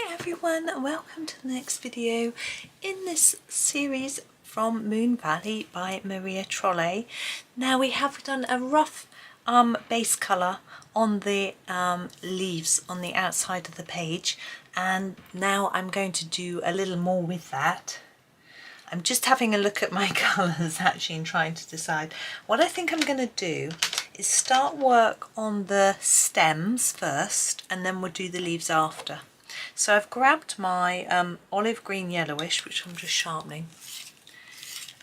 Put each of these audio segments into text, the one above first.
Hi everyone, and welcome to the next video in this series from Moon Valley by Maria Trolle. Now we have done a rough base colour on the leaves on the outside of the page, and now I'm going to do a little more with that. I'm just having a look at my colours actually and trying to decide. What I think I'm going to do is start work on the stems first, and then we'll do the leaves after. So I've grabbed my olive green yellowish, which I'm just sharpening,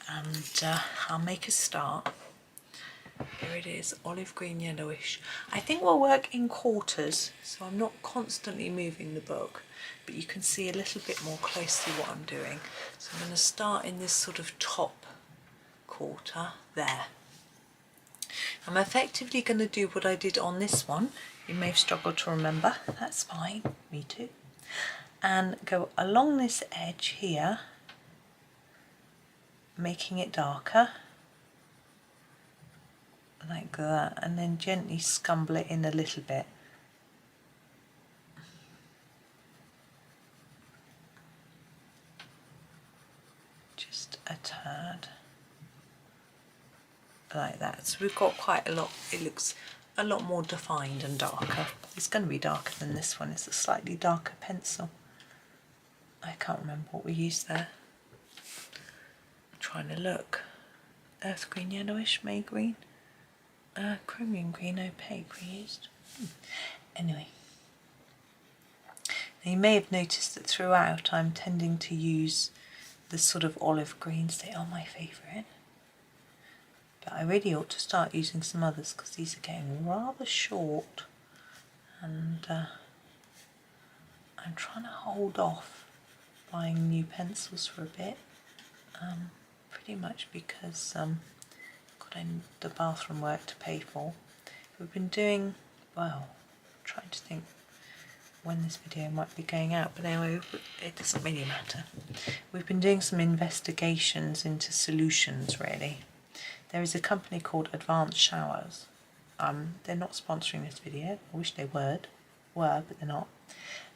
and I'll make a start. Here it is, olive green yellowish. I think we'll work in quarters, so I'm not constantly moving the book, but you can see a little bit more closely what I'm doing. So I'm going to start in this sort of top quarter there. I'm effectively going to do what I did on this one. You may have struggled to remember, that's fine, me too. And go along this edge here, making it darker, like that, and then gently scumble it in a little bit. Just a tad. Like that. So we've got quite a lot, it looks a lot more defined and darker. It's going to be darker than this one, it's a slightly darker pencil. I can't remember what we used there. I'm trying to look. Earth green yellowish, May green, chromium green, opaque we used. Anyway. Now you may have noticed that throughout I'm tending to use the sort of olive greens, they are my favourite. But I really ought to start using some others because these are getting rather short, and I'm trying to hold off buying new pencils for a bit, pretty much because I've got the bathroom work to pay for. We've been doing, well, trying to think when this video might be going out, but anyway, it doesn't really matter. We've been doing some investigations into solutions really. There is a company called Advanced Showers. They're not sponsoring this video. I wish they were, but they're not.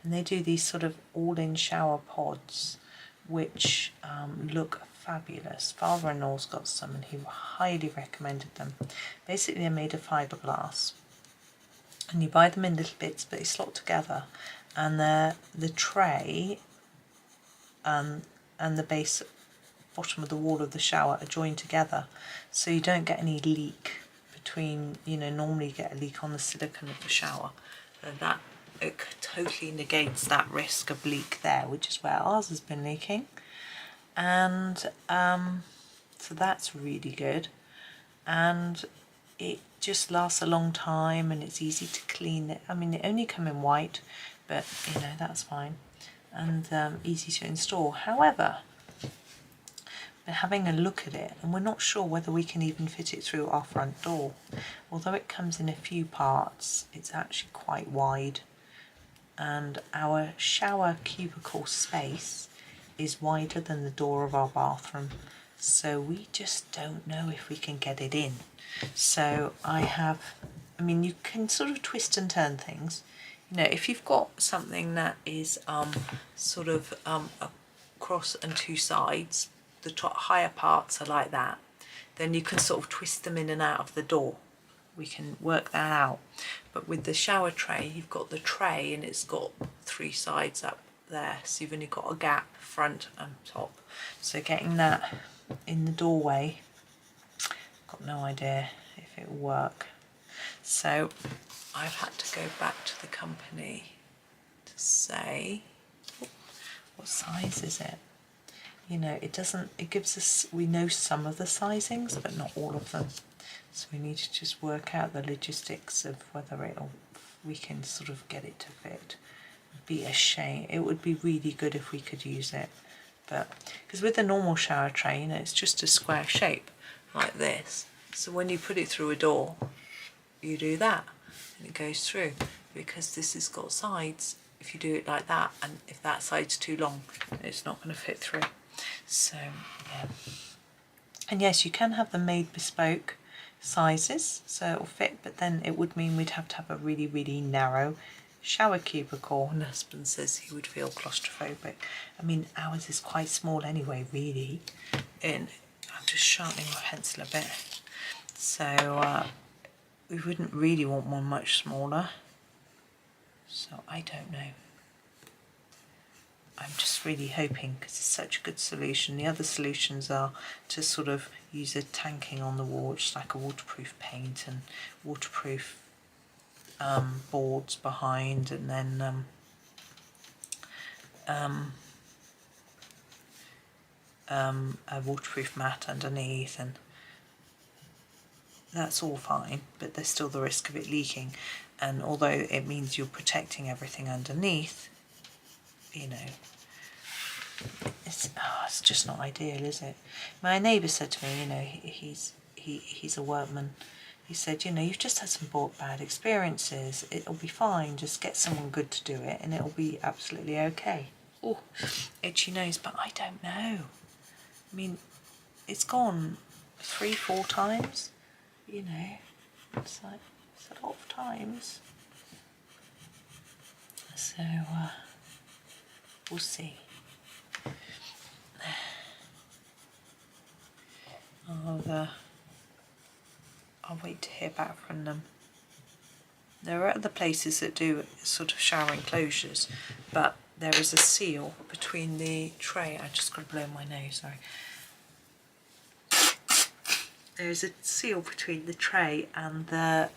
And they do these sort of all-in shower pods, which look fabulous. Father-in-law's got some, and he highly recommended them. Basically, they're made of fiberglass, and you buy them in little bits, but they slot together. And the tray and the base bottom of the wall of the shower are joined together, so you don't get any leak between, you know, normally you get a leak on the silicone of the shower, and that it totally negates that risk of leak there, which is where ours has been leaking. And so that's really good, and it just lasts a long time, and it's easy to clean it. I mean, they only come in white, but you know, that's fine, and easy to install. However, we're having a look at it, and we're not sure whether we can even fit it through our front door. Although it comes in a few parts, it's actually quite wide, and our shower cubicle space is wider than the door of our bathroom, so we just don't know if we can get it in. So I mean, you can sort of twist and turn things. You know, if you've got something that is sort of across and two sides, the top higher parts are like that, then you can sort of twist them in and out of the door. We can work that out. But with the shower tray, you've got the tray and it's got three sides up there, so you've only got a gap front and top. So getting that in the doorway, got no idea if it will work. So I've had to go back to the company to say, what size is it? You know, it gives us, we know some of the sizings, but not all of them. So we need to just work out the logistics of whether we can sort of get it to fit. It'd be a shame. It would be really good if we could use it, but because with the normal shower tray, you know, it's just a square shape like this. So when you put it through a door, you do that, and it goes through. Because this has got sides, if you do it like that, and if that side's too long, it's not going to fit through. So yeah, and yes, you can have them made bespoke sizes, so it'll fit, but then it would mean we'd have to have a really, really narrow shower cubicle, and husband says he would feel claustrophobic. I mean, ours is quite small anyway, really. And I'm just sharpening my pencil a bit. So we wouldn't really want one much smaller. So I don't know. I'm just really hoping, because it's such a good solution. The other solutions are to sort of use a tanking on the wall, just like a waterproof paint and waterproof boards behind, and then a waterproof mat underneath, and that's all fine, but there's still the risk of it leaking. And although it means you're protecting everything underneath, you know, it's just not ideal, is it? My neighbour said to me, you know, he's a workman. He said, you know, you've just had some bad experiences. It'll be fine. Just get someone good to do it, and it'll be absolutely okay. Oh, itchy nose, but I don't know. I mean, it's gone 3-4 times. You know, it's like, it's a lot of times. So we'll see. I'll wait to hear back from them. There are other places that do sort of shower enclosures, but there is a seal between the tray. I just got to blow my nose, sorry. There is a seal between the tray and the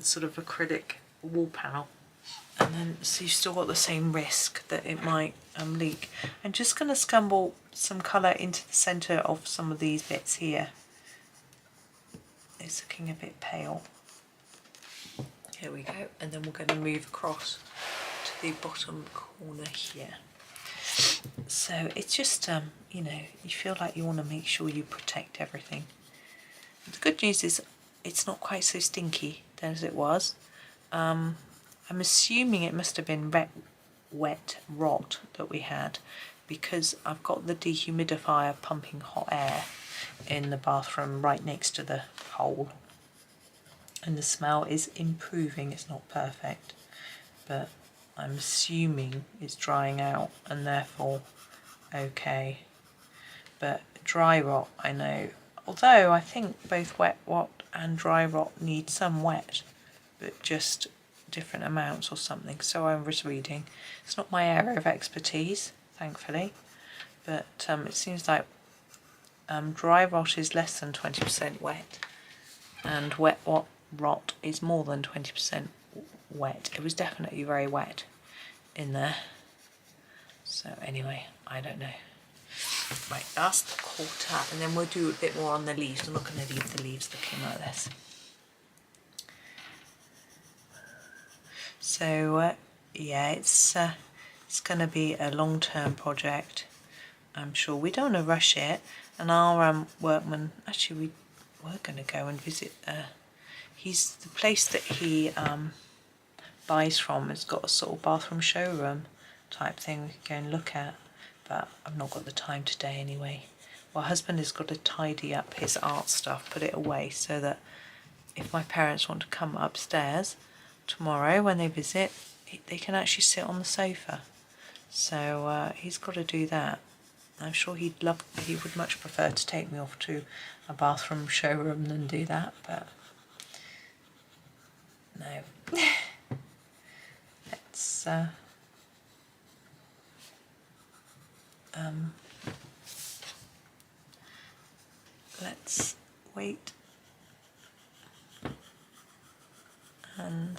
sort of acrylic wall panel, and then so you've still got the same risk that it might leak. I'm just going to scumble some colour into the centre of some of these bits here. It's looking a bit pale. Here we go, and then we're going to move across to the bottom corner here. So it's just, you know, you feel like you want to make sure you protect everything. The good news is it's not quite so stinky as it was. I'm assuming it must have been wet rot that we had, because I've got the dehumidifier pumping hot air in the bathroom right next to the hole, and the smell is improving. It's not perfect, but I'm assuming it's drying out and therefore okay. But dry rot, I know, although I think both wet rot and dry rot need some wet, but just different amounts or something. So I was reading. It's not my area of expertise, thankfully, but it seems like dry rot is less than 20% wet, and wet rot is more than 20% wet. It was definitely very wet in there. So anyway, I don't know. Right, that's the quarter, and then we'll do a bit more on the leaves. I'm not going to leave the leaves looking like this. So yeah, it's going to be a long-term project, I'm sure. We don't want to rush it, and our workman, actually we were going to go and visit, the place that he buys from has got a sort of bathroom showroom type thing we could go and look at, but I've not got the time today anyway. My husband has got to tidy up his art stuff, put it away, so that if my parents want to come upstairs tomorrow when they visit, they can actually sit on the sofa. So he's got to do that. I'm sure he would much prefer to take me off to a bathroom showroom than do that, but no. Let's wait, and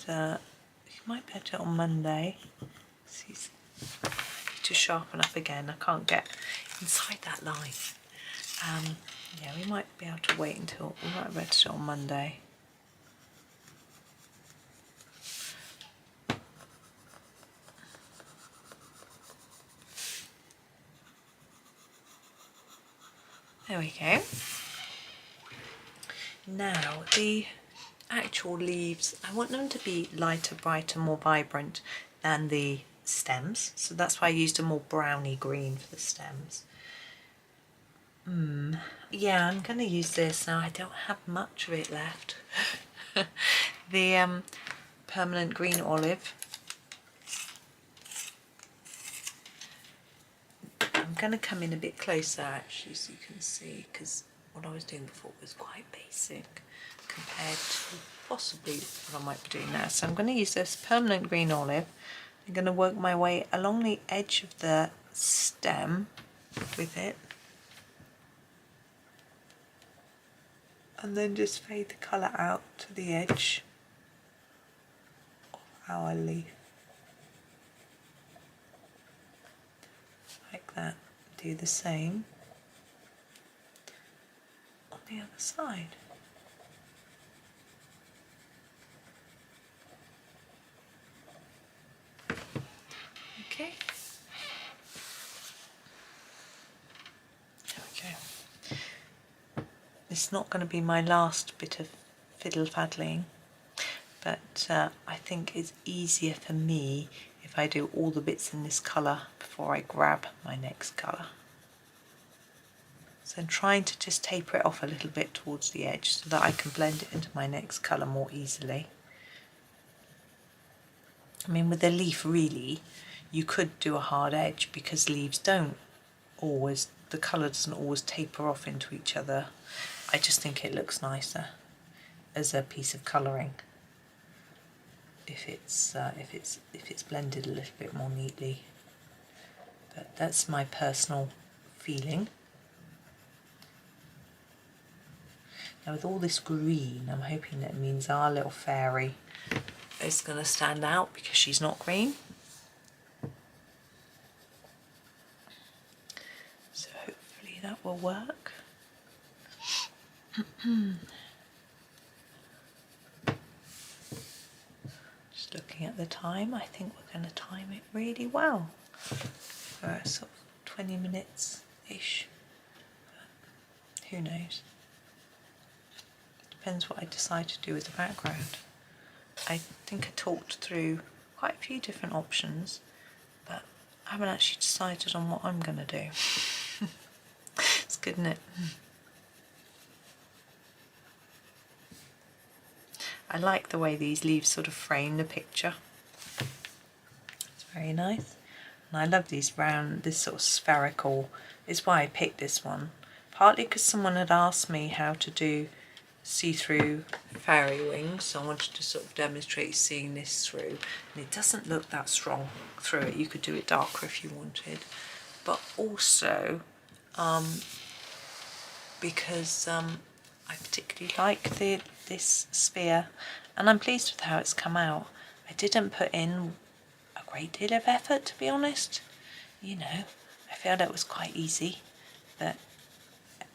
he might be able to on Monday. He's to sharpen up again. I can't get inside that line. Yeah, we might be able to wait until we might be able to do it on Monday. There we go. Now the actual leaves, I want them to be lighter, brighter, more vibrant than the stems, so that's why I used a more browny green for the stems. Yeah, I'm going to use this now. I don't have much of it left. The permanent green olive, going to come in a bit closer actually so you can see, because what I was doing before was quite basic compared to possibly what I might be doing now. So I'm going to use this permanent green olive. I'm going to work my way along the edge of the stem with it, and then just fade the colour out to the edge of our leaf. Like that. Do the same on the other side. Okay. There we go. It's not going to be my last bit of fiddle faddling, but I think it's easier for me if I do all the bits in this colour before I grab my next colour. So I'm trying to just taper it off a little bit towards the edge so that I can blend it into my next colour more easily. I mean, with a leaf really, you could do a hard edge because leaves don't always, the colour doesn't always taper off into each other. I just think it looks nicer as a piece of colouring if it's blended a little bit more neatly. But that's my personal feeling. Now with all this green, I'm hoping that means our little fairy is going to stand out because she's not green. So hopefully that will work. Just looking at the time, I think we're going to time it really well for sort of 20 minutes-ish. Who knows? Depends what I decide to do with the background. I think I talked through quite a few different options, but I haven't actually decided on what I'm going to do. It's good, isn't it? I like the way these leaves sort of frame the picture. It's very nice. And I love these round, this sort of spherical. It's why I picked this one. Partly because someone had asked me how to do see-through fairy wings, so I wanted to sort of demonstrate seeing this through, and it doesn't look that strong through it. You could do it darker if you wanted, but also because I particularly like this sphere, and I'm pleased with how it's come out. I didn't put in a great deal of effort, to be honest. You know, I feel that was quite easy, but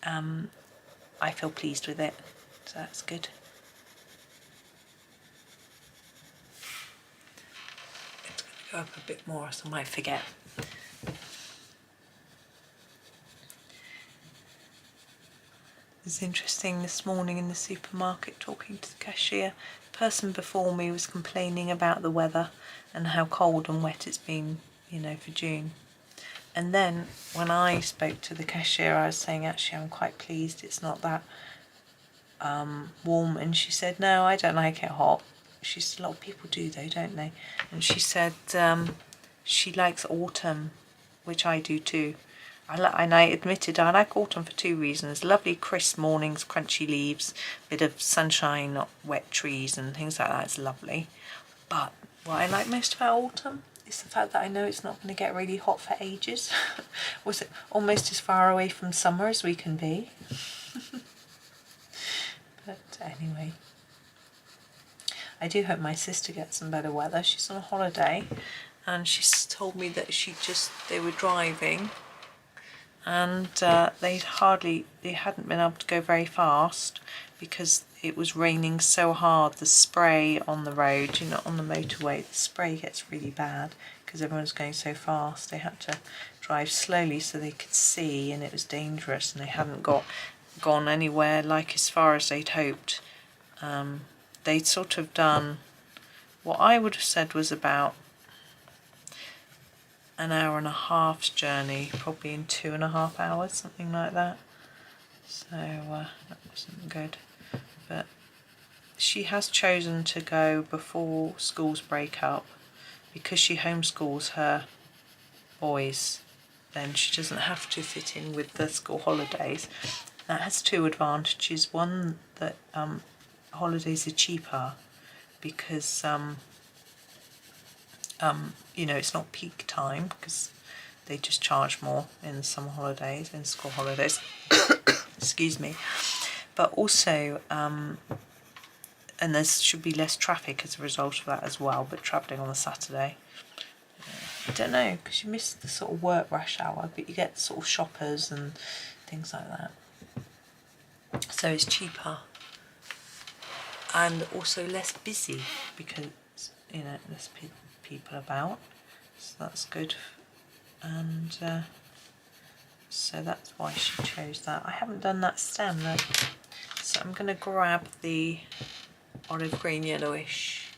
I feel pleased with it. So that's good. It's going to go up a bit more, so I might forget. It's interesting, this morning in the supermarket talking to the cashier, the person before me was complaining about the weather and how cold and wet it's been, you know, for June. And then when I spoke to the cashier, I was saying actually I'm quite pleased it's not that warm, and she said no, I don't like it hot. She said a lot of people do though, don't they? And she said she likes autumn, which I do too. And I admitted I like autumn for two reasons: lovely crisp mornings, crunchy leaves, bit of sunshine, not wet trees and things like that. It's lovely. But what I like most about autumn is the fact that I know it's not going to get really hot for ages. Was it almost as far away from summer as we can be? But anyway, I do hope my sister gets some better weather. She's on a holiday, and she's told me that they were driving, and they hadn't been able to go very fast because it was raining so hard. The spray on the road, you know, on the motorway, the spray gets really bad because everyone's going so fast. They had to drive slowly so they could see, and it was dangerous, and they hadn't gone anywhere like as far as they'd hoped. They'd sort of done what I would have said was about an hour and a half's journey, probably in 2.5 hours, something like that. So that wasn't good. But she has chosen to go before schools break up because she homeschools her boys then she doesn't have to fit in with the school holidays. That has two advantages. One, that holidays are cheaper because you know, it's not peak time because they just charge more in the summer holidays, in school holidays. Excuse me. But also, and there should be less traffic as a result of that as well, but travelling on a Saturday, I don't know, because you miss the sort of work rush hour, but you get sort of shoppers and things like that. So it's cheaper and also less busy because, you know, less people about, so that's good. And so that's why she chose that. I haven't done that stem though, so I'm going to grab the olive green yellowish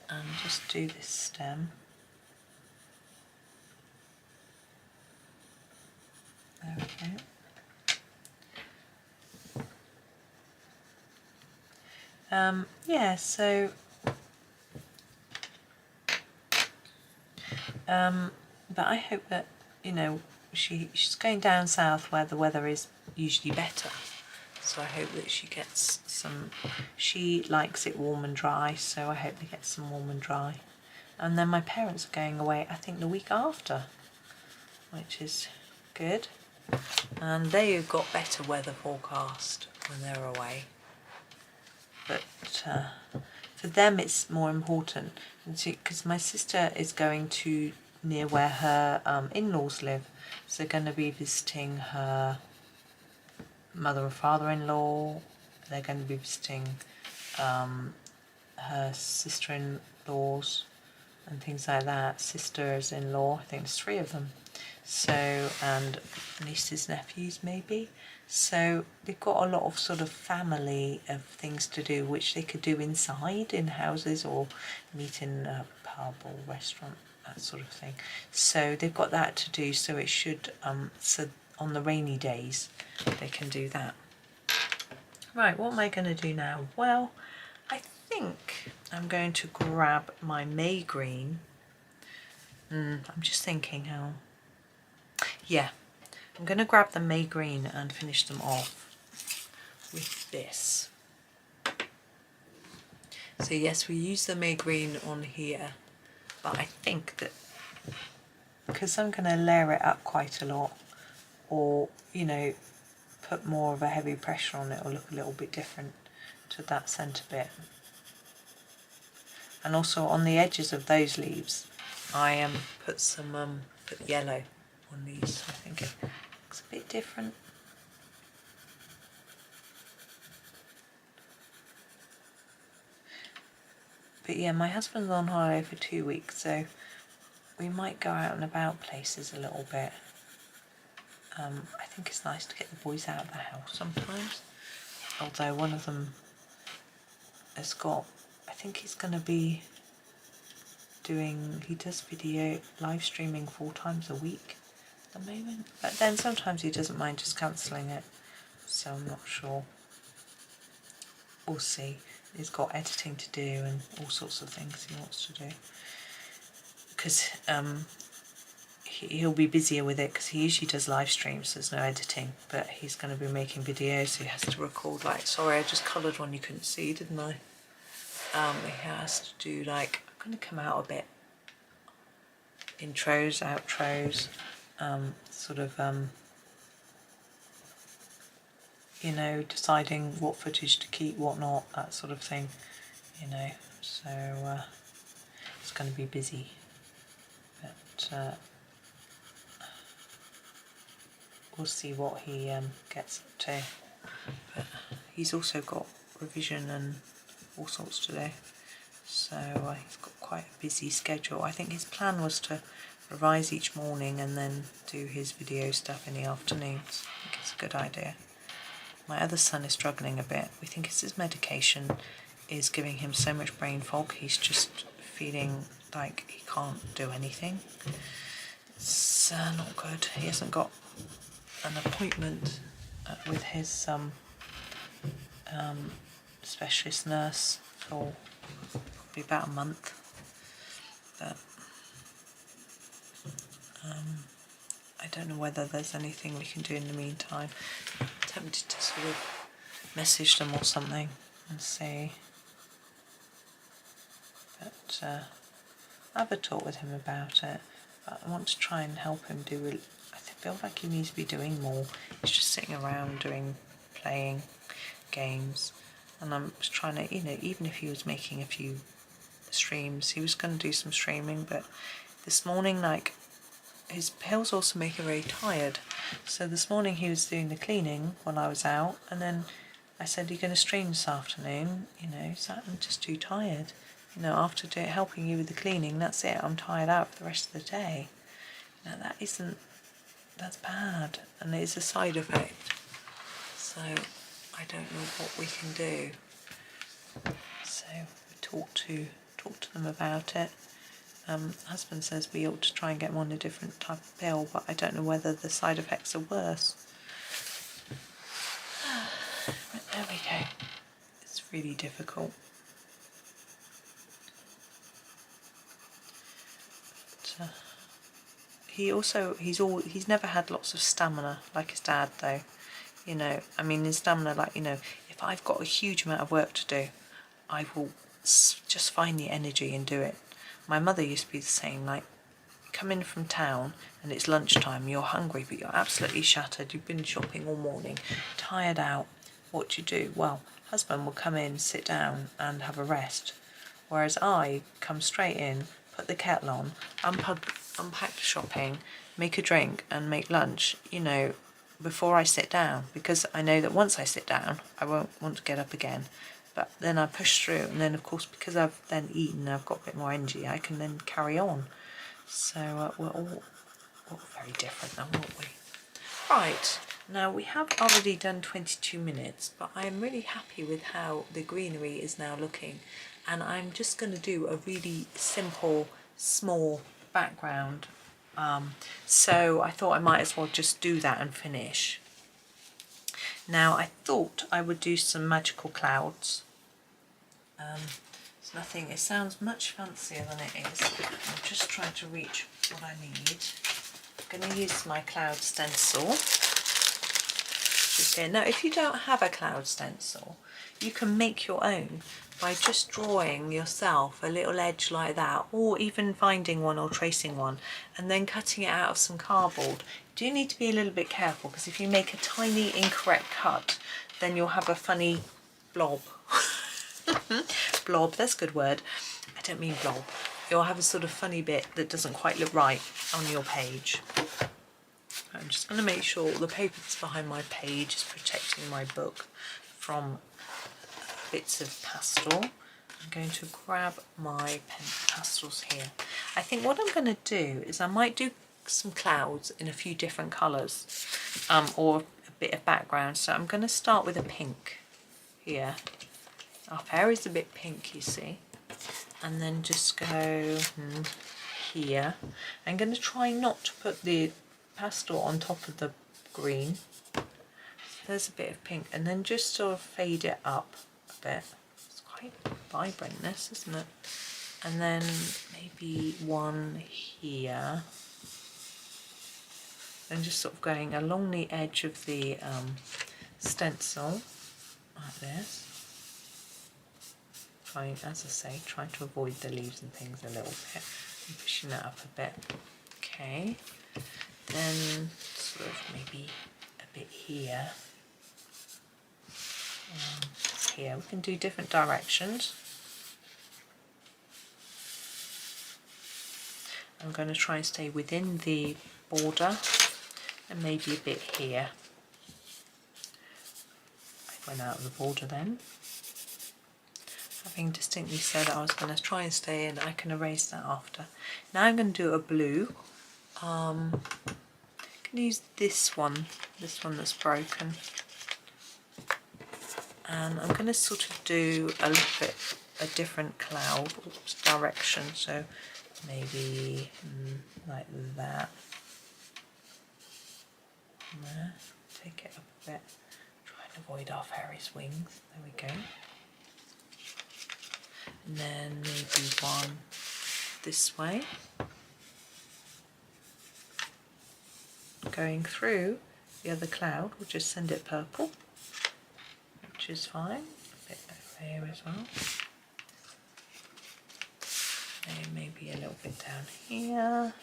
and just do this stem. There we go. Yeah, so but I hope that, you know, she's going down south where the weather is usually better, so I hope that she gets some, she likes it warm and dry, so I hope they get some warm and dry. And then my parents are going away, I think the week after, which is good, and they've got better weather forecast when they're away. But for them it's more important, because my sister is going to near where her in-laws live, so they're going to be visiting her mother and father-in-law, they're going to be visiting her sister-in-laws and things like that, sisters-in-law, I think there's 3 of them, so, and nieces, nephews maybe. So they've got a lot of sort of family of things to do, which they could do inside in houses or meet in a pub or restaurant, that sort of thing. So they've got that to do, so it should, so on the rainy days they can do that. Right, what am I going to do now? Well, I think I'm going to grab my May green. I'm just thinking how, yeah. I'm going to grab the May green and finish them off with this. So yes, we use the May green on here, but I think that because I'm going to layer it up quite a lot, or, you know, put more of a heavy pressure on it, will look a little bit different to that centre bit. And also on the edges of those leaves, I put some put yellow on these. I think it looks a bit different. But yeah, my husband's on holiday for 2 weeks, so we might go out and about places a little bit. I think it's nice to get the boys out of the house sometimes. Although one of them has got, I think he's going to be doing, he does video live streaming 4 times a week at the moment. But then sometimes he doesn't mind just cancelling it, so I'm not sure. We'll see. He's got editing to do and all sorts of things he wants to do. Because he'll be busier with it, because he usually does live streams, so there's no editing, but he's going to be making videos, so he has to record, like, sorry, I just coloured one you couldn't see, didn't I? He has to do, like, I'm going to come out a bit, intros, outros, sort of, you know, deciding what footage to keep, what not, that sort of thing, you know, so it's going to be busy, but we'll see what he gets up to. But he's also got revision and all sorts to do, so he's got quite a busy schedule. I think his plan was to revise each morning and then do his video stuff in the afternoons. I think it's a good idea. My other son is struggling a bit. We think it's his medication is giving him so much brain fog. He's just feeling like he can't do anything. It's not good. He hasn't got an appointment with his specialist nurse for probably about a month. But I don't know whether there's anything we can do in the meantime. I'm tempted to sort of message them or something and see. But I have a talk with him about it. But I want to try and help him do it. I feel like he needs to be doing more. He's just sitting around playing games. And I'm just trying to, you know, even if he was making a few streams, he was going to do some streaming. But this morning, like, his pills also make him very tired. So this morning he was doing the cleaning when I was out, and then I said, "Are you going to stream this afternoon?" You know, he's like, "I'm just too tired. You know, after helping you with the cleaning, that's it. I'm tired out for the rest of the day." Now that's bad, and it's a side effect. So I don't know what we can do. So we talk to them about it. Husband says we ought to try and get him on a different type of pill, but I don't know whether the side effects are worse. But there we go. It's really difficult. But, he's never had lots of stamina like his dad though. You know, I mean his stamina, like, you know, if I've got a huge amount of work to do, I will just find the energy and do it. My mother used to be the same, like, come in from town and it's lunchtime, you're hungry but you're absolutely shattered, you've been shopping all morning, tired out. What do you do? Well, husband will come in, sit down and have a rest, whereas I come straight in, put the kettle on, unpack the shopping, make a drink and make lunch, you know, before I sit down, because I know that once I sit down I won't want to get up again. But then I push through, and then of course because I've then eaten, I've got a bit more energy, I can then carry on. So we're all very different then, aren't we? Right, now we have already done 22 minutes, but I am really happy with how the greenery is now looking. And I'm just going to do a really simple, small background. So I thought I might as well just do that and finish. Now I thought I would do some magical clouds. It's nothing, it sounds much fancier than it is. I'm just trying to reach what I need. I'm going to use my cloud stencil. Which is here. Now if you don't have a cloud stencil, you can make your own by just drawing yourself a little edge like that, or even finding one or tracing one and then cutting it out of some cardboard. You do need to be a little bit careful, because if you make a tiny incorrect cut, then you'll have a funny blob. Blob, that's a good word. I don't mean blob. You'll have a sort of funny bit that doesn't quite look right on your page. I'm just going to make sure the paper that's behind my page is protecting my book from bits of pastel. I'm going to grab my pen pastels here. I think what I'm going to do is I might do some clouds in a few different colours, or a bit of background. So I'm going to start with a pink here. Our fairy's a bit pink, you see, and then just go here. I'm going to try not to put the pastel on top of the green. There's a bit of pink, and then just sort of fade it up a bit. It's quite vibrant, this, isn't it? And then maybe one here. And just sort of going along the edge of the stencil, like this. Trying, as I say, trying to avoid the leaves and things a little bit. And pushing that up a bit. Okay. Then sort of maybe a bit here. Here, we can do different directions. I'm going to try and stay within the border, and maybe a bit here. I went out of the border then. Having distinctly said I was going to try and stay in, I can erase that after. Now I'm going to do a blue. I can use this one that's broken. And I'm going to sort of do a little bit a different cloud direction, so maybe like that. There. Take it up a bit. Try and avoid our fairy's wings. There we go. And then maybe one this way. going through the other cloud, we'll just send it purple, which is fine. A bit over here as well. And maybe a little bit down here.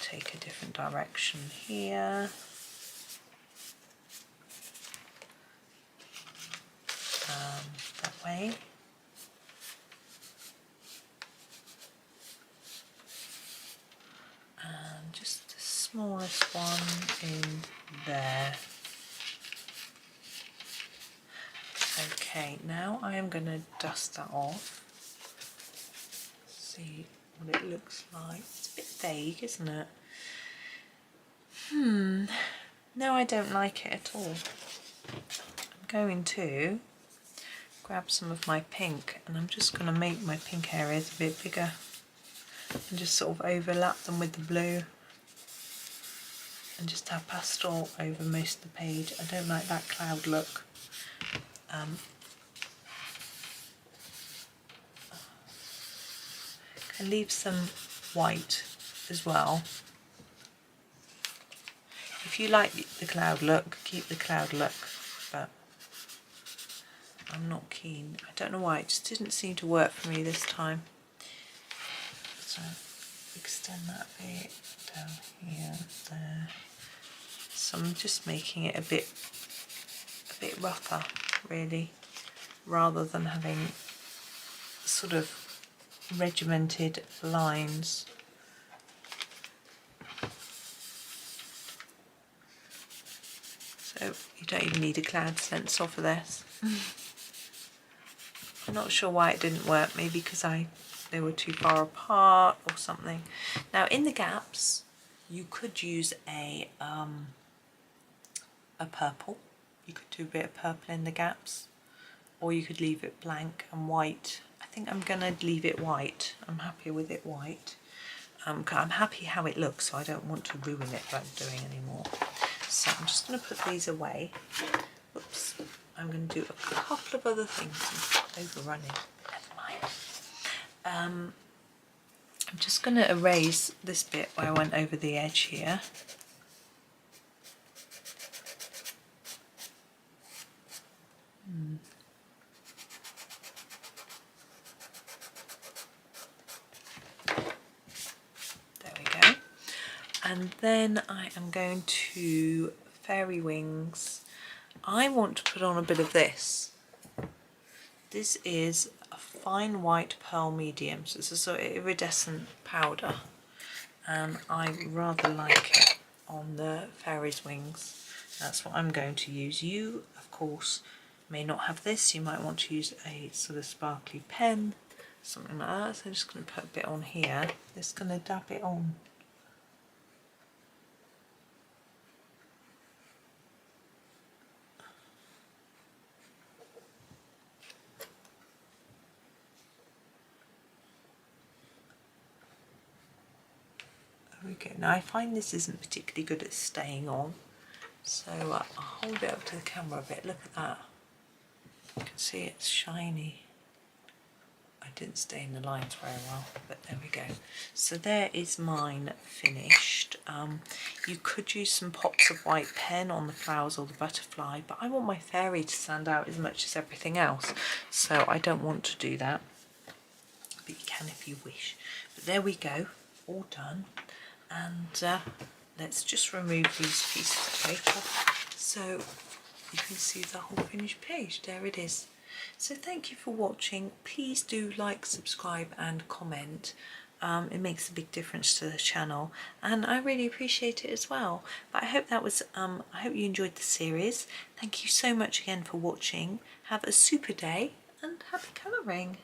Take a different direction here. That way. And just the smallest one in there. Okay, now I am going to dust that off. See what it looks like. It's a bit vague, isn't it? No, I don't like it at all. I'm going to grab some of my pink, and I'm just going to make my pink areas a bit bigger and just sort of overlap them with the blue and just have pastel over most of the page. I don't like that cloud look. Can leave some white as well. If you like the cloud look, keep the cloud look, but I'm not keen. I don't know why, it just didn't seem to work for me this time. So extend that bit down here, there. So I'm just making it a bit rougher, really, rather than having sort of regimented lines. So you don't even need a cloud stencil for this. I'm not sure why it didn't work, maybe because they were too far apart or something. Now in the gaps you could use a purple. You could do a bit of purple in the gaps, or you could leave it blank and white. I think I'm gonna leave it white. I'm happy with it white. I'm happy how it looks, so I don't want to ruin it by doing anymore. So I'm just going to put these away. Oops. I'm going to do a couple of other things. I'm overrunning. Never mind. I'm just going to erase this bit where I went over the edge here. There we go. And then I am going to fairy wings. I want to put on a bit of this. This is a fine white pearl medium, so it's a sort of iridescent powder, and I rather like it on the fairy's wings. That's what I'm going to use. You, of course, may not have this. You might want to use a sort of sparkly pen, something like that. So I'm just going to put a bit on here. Just going to dab it on. There we go. Now I find this isn't particularly good at staying on, so I'll hold it up to the camera a bit. Look at that. You can see it's shiny. I didn't stay in the lines very well, but there we go. So there is mine finished. You could use some pops of white pen on the flowers or the butterfly, but I want my fairy to stand out as much as everything else, so I don't want to do that. But you can if you wish. But there we go, all done. And let's just remove these pieces of paper so you can see the whole finished page. There it is. So thank you for watching. Please do like, subscribe and comment. It makes a big difference to the channel, and I really appreciate it as well. But I hope that was I hope you enjoyed the series. Thank you so much again for watching. Have a super day and happy colouring.